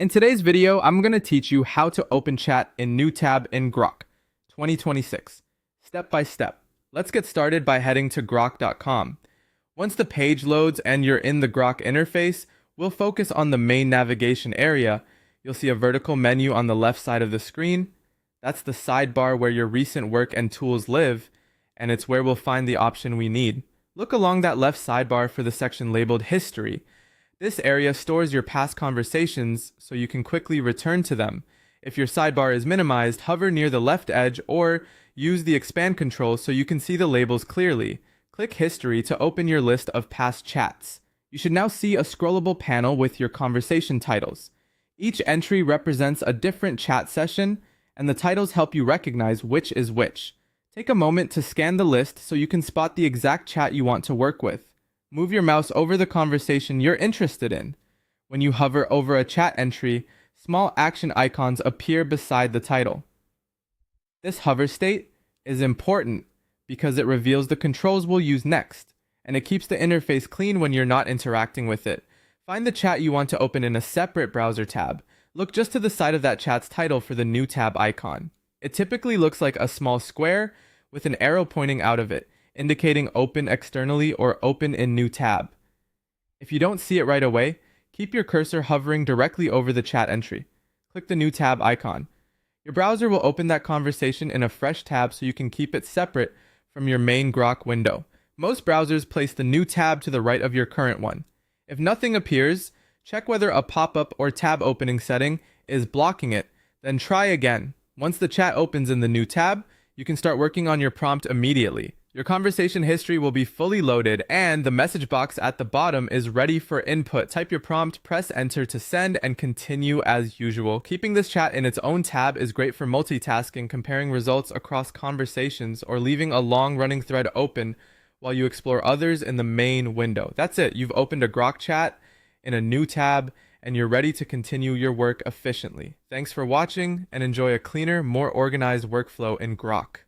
In today's video, I'm going to teach you how to open chat in new tab in Grok 2026, step by step. Let's get started by heading to grok.com. Once the page loads and you're in the Grok interface, we'll focus on the main navigation area. You'll see a vertical menu on the left side of the screen. That's the sidebar where your recent work and tools live, and it's where we'll find the option we need. Look along that left sidebar for the section labeled History. This area stores your past conversations so you can quickly return to them. If your sidebar is minimized, hover near the left edge or use the expand control so you can see the labels clearly. Click History to open your list of past chats. You should now see a scrollable panel with your conversation titles. Each entry represents a different chat session, and the titles help you recognize which is which. Take a moment to scan the list so you can spot the exact chat you want to work with. Move your mouse over the conversation you're interested in. When you hover over a chat entry, small action icons appear beside the title. This hover state is important because it reveals the controls we'll use next, and it keeps the interface clean when you're not interacting with it. Find the chat you want to open in a separate browser tab. Look just to the side of that chat's title for the new tab icon. It typically looks like a small square with an arrow pointing out of it, indicating open externally or open in new tab. If you don't see it right away, keep your cursor hovering directly over the chat entry. Click the new tab icon. Your browser will open that conversation in a fresh tab so you can keep it separate from your main Grok window. Most browsers place the new tab to the right of your current one. If nothing appears, check whether a pop-up or tab opening setting is blocking it, then try again. Once the chat opens in the new tab, you can start working on your prompt immediately. Your conversation history will be fully loaded, and the message box at the bottom is ready for input. Type your prompt, press enter to send, and continue as usual. Keeping this chat in its own tab is great for multitasking, comparing results across conversations, or leaving a long-running thread open while you explore others in the main window. That's it. You've opened a Grok chat in a new tab, and you're ready to continue your work efficiently. Thanks for watching, and enjoy a cleaner, more organized workflow in Grok.